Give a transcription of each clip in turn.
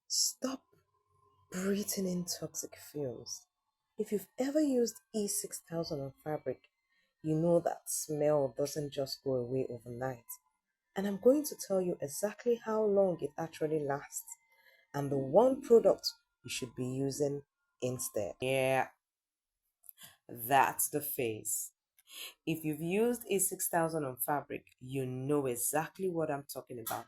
Stop breathing in toxic fumes. If you've ever used E6000 on fabric, you know that smell doesn't just go away overnight. And I'm going to tell you exactly how long it actually lasts and the one product you should be using instead. Yeah, that's the face. If you've used E6000 on fabric, you know exactly what I'm talking about.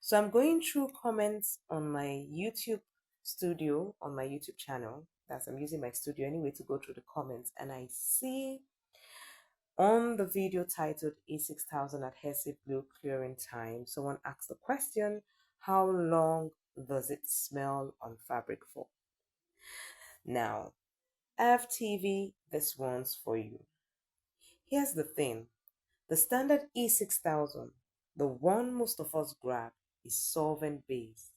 So I'm going through comments on my YouTube studio, on my YouTube channel. That's I'm using my studio anyway to go through the comments, and I see on the video titled E6000 Adhesive Glue Clearing Time, someone asked the question, how long does it smell on fabric for? Now, FTV, this one's for you. Here's the thing. The standard E6000, the one most of us grab, is solvent based.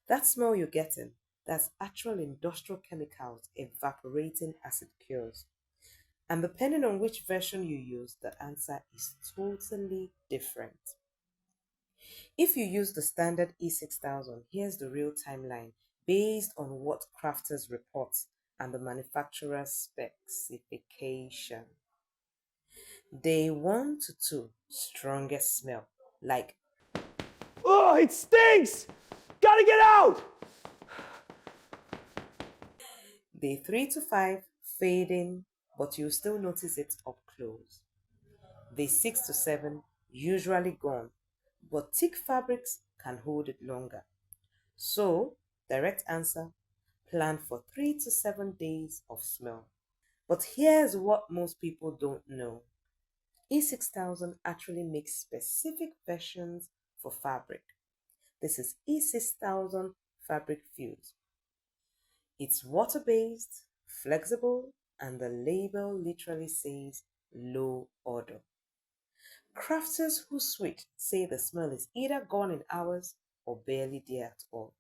That smell you're getting, that's actual industrial chemicals evaporating as it cures. And depending on which version you use, the answer is totally different. If you use the standard E6000, here's the real timeline based on what crafters report and the manufacturer's specification. Day 1 to 2, strongest smell, like Oh, it stinks! Gotta get out! day 3 to 5, fading, but you still notice it up close. Day 6 to 7, usually gone, but thick fabrics can hold it longer. So, direct answer, plan for 3 to 7 days of smell. But here's what most people don't know. E6000 actually makes specific versions for fabric. This is E6000 Fabri-Fuse. It's water-based, flexible, and the label literally says low odor. Crafters who switch say the smell is either gone in hours or barely there at all.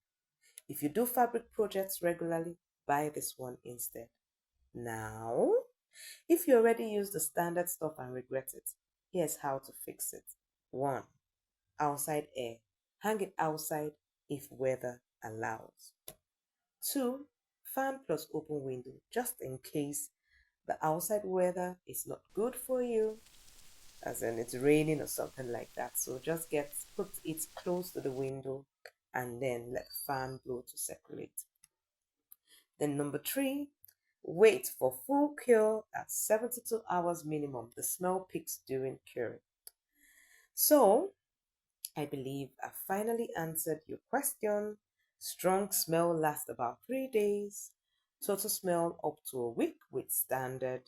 If you do fabric projects regularly, buy this one instead. Now, if you already use the standard stuff and regret it, here's how to fix it. 1. Outside air. Hang it outside if weather allows. 2. Fan plus open window, just in case the outside weather is not good for you, as in it's raining or something like that. So just put it close to the window and then let fan blow to circulate. Then number 3, wait for full cure at 72 hours minimum. The smell peaks during curing. So I believe I finally answered your question. Strong smell lasts about 3 days. Total smell up to a week with standard.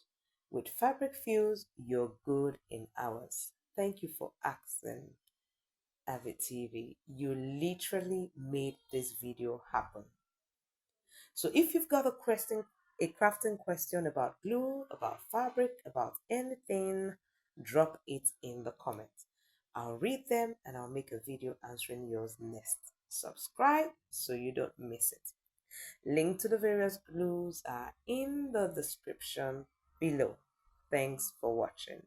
With fabric fuse, you're good in hours. Thank you for asking, Avid TV. You literally made this video happen. So if you've got a crafting question about glue, about fabric, about anything, drop it in the comments. I'll read them and I'll make a video answering yours next. Subscribe so you don't miss it. Link to the various glues are in the description below. Thanks for watching.